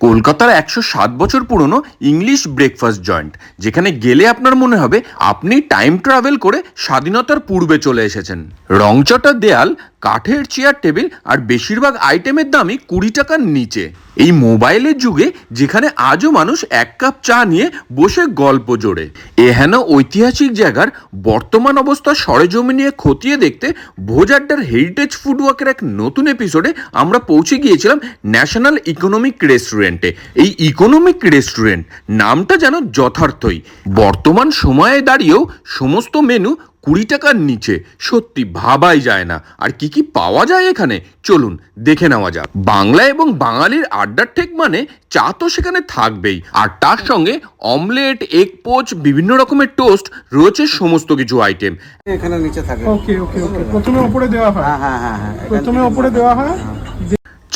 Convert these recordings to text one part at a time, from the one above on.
কলকাতার ১০৭ বছর পুরনো ইংলিশ ব্রেকফাস্ট জয়েন্ট, যেখানে গেলে আপনার মনে হবে আপনি টাইম ট্রাভেল করে স্বাধীনতার পূর্বে চলে এসেছেন। রংচটা দেয়াল, কাঠের চেয়ার টেবিল আর বেশিরভাগ আইটেমের দামই ২০ টাকার নিচে। এই মোবাইলের যুগে যেখানে আজও মানুষ এক কাপ চা নিয়ে বসে গল্প জোড়ে, এহেন ঐতিহাসিক জায়গার বর্তমান অবস্থা সরেজমিনে নিয়ে খতিয়ে দেখতে ভোজাড্ডার হেরিটেজ ফুডওয়াকের এক নতুন এপিসোডে আমরা পৌঁছে গিয়েছিলাম ন্যাশনাল ইকোনমিক রেস্টুরেন্টে। এই ইকোনমিক রেস্টুরেন্ট নামটা যেন যথার্থই। বর্তমান সময়ে দাঁড়িয়েও সমস্ত মেনু ২০ টাকার নিচে, সত্যি ভাবাই যায় না। আর কি কি পাওয়া যায় এখানে, চলুন দেখে নেওয়া যাক। বাংলা এবং বাঙালির আড্ডার ঠেক মানে চা তো সেখানে থাকবেই, আর তার সঙ্গে অমলেট, এগ পোচ, বিভিন্ন রকমের টোস্ট, রয়েছে সমস্ত কিছু আইটেম এখানে নিচে থাকে। ওকে ওকে ওকে, প্রথমে উপরে দেওয়া হয়। হ্যাঁ, প্রথমে উপরে দেওয়া হয়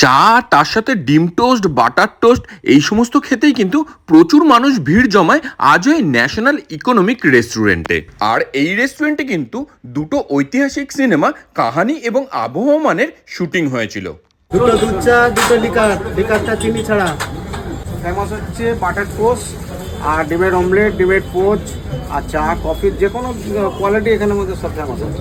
চা, তার সাথে ডিম টোস্ট, বাটার টোস্ট, এই সমস্ত খেতেই কিন্তু প্রচুর মানুষ ভিড় জমায় আজও এই ন্যাশনাল ইকোনমিক রেস্টুরেন্টে। আর এই রেস্টুরেন্টে কিন্তু দুটো ঐতিহাসিক সিনেমা কাহানি এবং আবহমানের শুটিং হয়েছিল। দুটো দুধ চা, দুটো লিকারটা চিনি ছাড়া। ফেমাস হচ্ছে বাটার টোস্ট আর ডিমের অমলেট, ডিমের পোচ আর চা, কফির যে কোনো কোয়ালিটি এখানের মধ্যে সব ফেমাস আছে।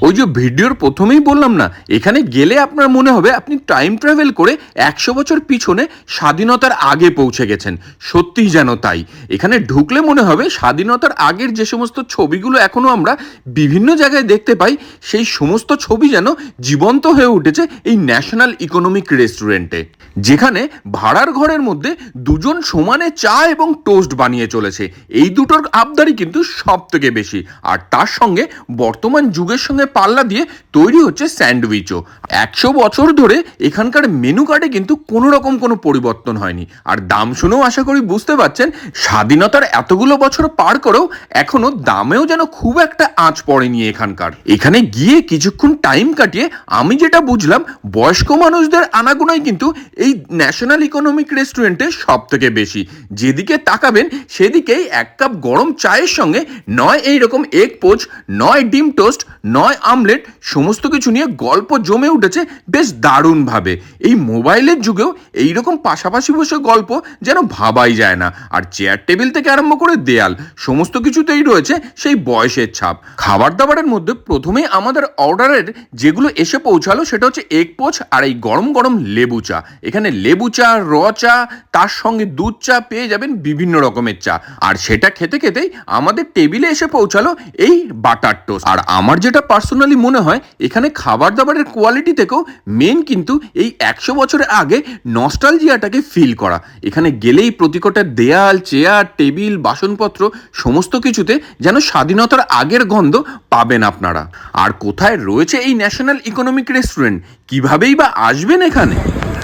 ওই যে ভিডিওর প্রথমেই বললাম না, এখানে গেলে আপনার মনে হবে আপনি টাইম ট্রাভেল করে ১০০ বছর পিছনে স্বাধীনতার আগে পৌঁছে গেছেন। সত্যিই যেন তাই। এখানে ঢুকলে মনে হবে স্বাধীনতার আগের যে সমস্ত ছবিগুলো এখনো আমরা বিভিন্ন জায়গায় দেখতে পাই, সেই সমস্ত ছবি যেন জীবন্ত হয়ে উঠেছে এই ন্যাশনাল ইকোনমিক রেস্টুরেন্টে, যেখানে ভাড়ার ঘরের মধ্যে দুজন সমানে চা এবং টোস্ট বানিয়ে চলেছে। এই দুটোর আবদারি কিন্তু সব থেকে বেশি। আর তার সঙ্গে বর্তমান যুগের সঙ্গে পাল্লা দিয়ে তৈরি হচ্ছে স্যান্ডউইচও। ১০০ বছর ধরে এখানকার মেনু কার্ডে কিন্তু কোনো রকম কোনো পরিবর্তন হয়নি। আর দাম শুনেও আশা করি বুঝতে পারছেন, স্বাধীনতার এতগুলো বছর পার করেও এখনো দামেও যেন খুব একটা আঁচ পড়েনি এখানকার। এখানে গিয়ে কিছুক্ষণ টাইম কাটিয়ে আমি যেটা বুঝলাম, বয়স্ক মানুষদের আনাগোনাই কিন্তু এই ন্যাশনাল ইকোনমিক রেস্টুরেন্টে সব থেকে বেশি। যেদিকে তাকাবেন সেদিকেই এক কাপ গরম চায়ের সঙ্গে নয় এইরকম এগ পোচ, নয় ডিম টোস্ট, নয় আমলেট, সমস্ত কিছু নিয়ে গল্প জমে উঠেছে বেশ দারুণভাবে। এই মোবাইলের যুগেও এইরকম পাশাপাশি বসে গল্প যেন ভাবাই যায় না। আর চেয়ার টেবিল থেকে আরম্ভ করে দেয়াল, সমস্ত কিছুতেই রয়েছে সেই বয়সের ছাপ। খাবার দাবারের মধ্যে প্রথমেই আমাদের অর্ডারের যেগুলো এসে পৌঁছালো সেটা হচ্ছে এগ পোচ আর এই গরম গরম লেবু চা। এখানে লেবু চা, র চা, তার সঙ্গে দুধ চা পেয়ে যাবেন বিভিন্ন রকমের চা। আর সেটা খেতে খেতেই আমাদের টেবিলে এসে পৌঁছালো এই বাটার টোস্ট। আর আমার যেটা পার্সোনালি মনে হয়, এখানে খাবার দাবারের কোয়ালিটি থেকেও মেন কিন্তু এই ১০০ বছরের আগে নস্টালজিয়াটাকে ফিল করা। এখানে গেলেই প্রতিকটা দেয়াল, চেয়ার, টেবিল, বাসনপত্র সমস্ত কিছুতে যেন স্বাধীনতার আগের গন্ধ পাবেন আপনারা। আর কোথায় রয়েছে এই ন্যাশনাল ইকোনমিক রেস্টুরেন্ট, কিভাবেই বা আসবেন এখানে?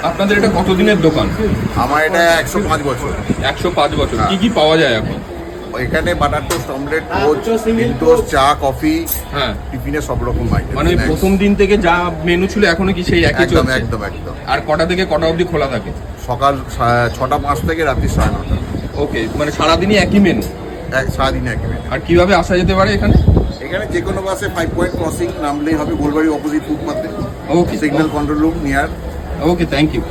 আপনাদের এটা কতদিনের দোকান? আমার এটা ১০৫ বছর। ১০৫ বছর। কি কি পাওয়া যায় এখন এখানে? বাটার টোস্ট, অমলেট, পোচ, ডিম টোস্ট, চা, কফি, হ্যাঁ, টিফিনে সব রকম আইটেম। মানে প্রথম দিন থেকে যা মেনু ছিল এখনো কি সেই একই একদম চলছে? একদম। আর কটা থেকে কটা অবধি খোলা থাকে? সকাল ৬টা ৫ থেকে রাত্রি ৯:৩০। ওকে, মানে সারাদিনই একই মেনু? সারাদিন একই মেনু। আর কিভাবে আসা যেতে পারে এখানে? এখানে যে কোনো বাসে 5 পয়েন্ট ক্রসিং নামলেই হবে, গোলবাড়ি অপোজিট ফুটপাথে। Okay, signal control room near. Okay, thank you.